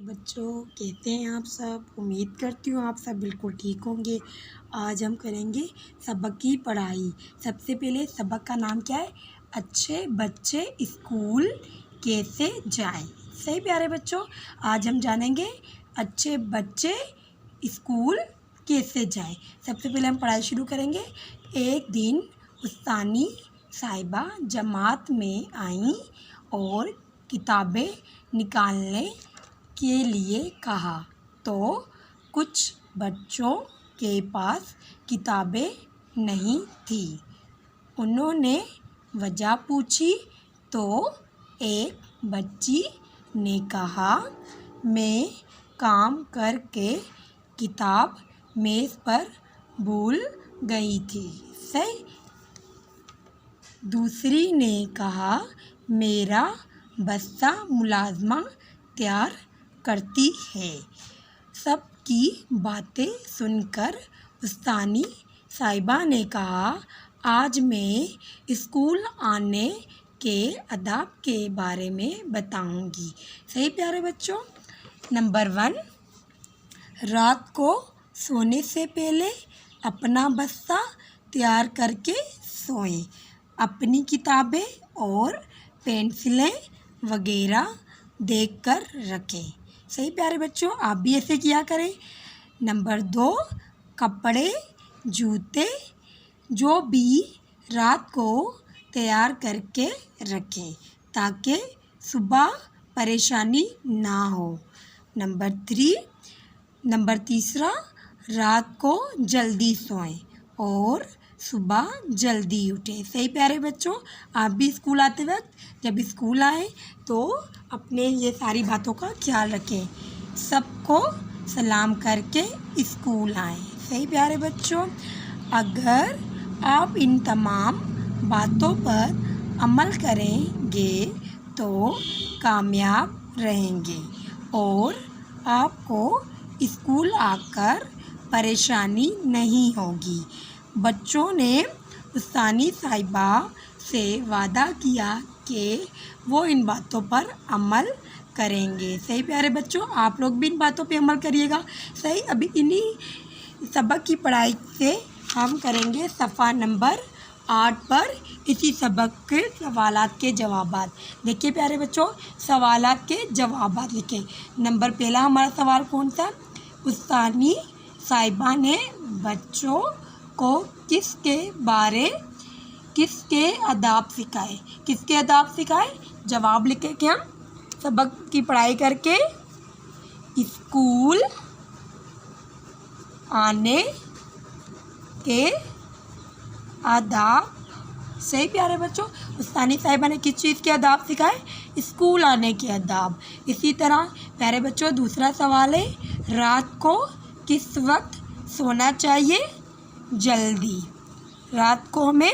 بچوں کہتے ہیں آپ سب، امید کرتی ہوں آپ سب بالکل ٹھیک ہوں گے۔ آج ہم کریں گے سبق کی پڑھائی۔ سب سے پہلے سبق کا نام کیا ہے؟ اچھے بچے اسکول کیسے جائیں۔ صحیح پیارے بچوں، آج ہم جانیں گے اچھے بچے اسکول کیسے جائیں۔ سب سے پہلے ہم پڑھائی شروع کریں گے۔ ایک دن استانی صاحبہ جماعت میں آئیں اور کتابیں نکالنے کے لیے کہا تو کچھ بچوں کے پاس کتابیں نہیں تھیں۔ انہوں نے وجہ پوچھی تو ایک بچی نے کہا، میں کام کر کے کتاب میز پر بھول گئی تھی۔ صحیح۔ دوسری نے کہا، میرا بستہ ملازمہ تیار کرتی ہے۔ سب کی باتیں سن کر استانی صاحبہ نے کہا، آج میں اسکول آنے کے آداب کے بارے میں بتاؤں گی۔ صحیح پیارے بچوں۔ نمبر 1، رات کو سونے سے پہلے اپنا بستہ تیار کر کے سوئیں۔ اپنی کتابیں اور پینسلیں وغیرہ دیکھ کر رکھیں۔ صحیح پیارے بچوں، آپ بھی ایسے کیا کریں۔ نمبر 2، کپڑے جوتے جو بھی رات کو تیار کر کے رکھیں تاکہ صبح پریشانی نہ ہو۔ نمبر 3، رات کو جلدی سوئیں اور صبح جلدی اٹھیں۔ صحیح پیارے بچوں، آپ بھی اسکول آتے وقت جب اسکول آئیں تو اپنے یہ ساری باتوں کا خیال رکھیں۔ سب کو سلام کر کے اسکول آئیں۔ صحیح پیارے بچوں، اگر آپ ان تمام باتوں پر عمل کریں گے تو کامیاب رہیں گے اور آپ کو اسکول آ کر پریشانی نہیں ہوگی۔ بچوں نے استانی صاحبہ سے وعدہ کیا کہ وہ ان باتوں پر عمل کریں گے۔ صحیح پیارے بچوں، آپ لوگ بھی ان باتوں پہ عمل کریے گا۔ صحیح، ابھی انہی سبق کی پڑھائی سے ہم کریں گے صفحہ نمبر 8 پر اسی سبق کے سوالات کے جوابات۔ دیکھیے پیارے بچوں، سوالات کے جوابات لکھیں۔ نمبر پہلا ہمارا سوال کون سا؟ استانی صاحبہ نے بچوں کو کس کے آداب سکھائے؟ کس کے آداب سکھائے؟ جواب لکھیں کہ ہم سبق کی پڑھائی کر کے اسکول آنے کے آداب۔ صحیح پیارے بچوں، استانی صاحبہ نے کس چیز کے آداب سکھائے؟ اسکول آنے کے آداب۔ اسی طرح پیارے بچوں دوسرا سوال ہے، رات کو کس وقت سونا چاہیے؟ جلدی۔ رات کو ہمیں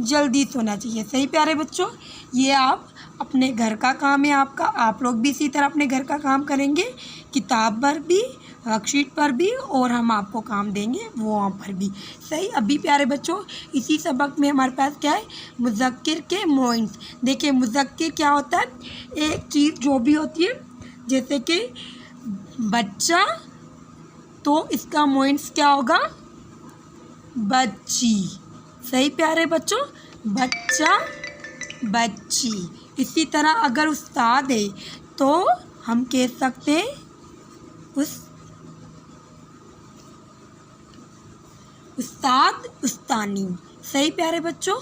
جلدی سونا چاہیے۔ صحیح پیارے بچوں، یہ آپ اپنے گھر کا کام ہے آپ لوگ بھی اسی طرح اپنے گھر کا کام کریں گے، کتاب پر بھی، ورک شیٹ پر بھی، اور ہم آپ کو کام دیں گے وہاں پر بھی۔ صحیح، ابھی پیارے بچوں اسی سبق میں ہمارے پاس کیا ہے؟ مذکر کے معینس۔ دیکھیں مذکر کیا ہوتا ہے؟ ایک چیز جو بھی ہوتی ہے، جیسے کہ بچہ، تو اس کا معینس کیا ہوگا؟ بچی۔ صحیح پیارے بچوں، بچہ، بچی۔ اسی طرح اگر استاد ہے تو ہم کہہ سکتے ہیں استاد، استانی۔ صحیح پیارے بچوں۔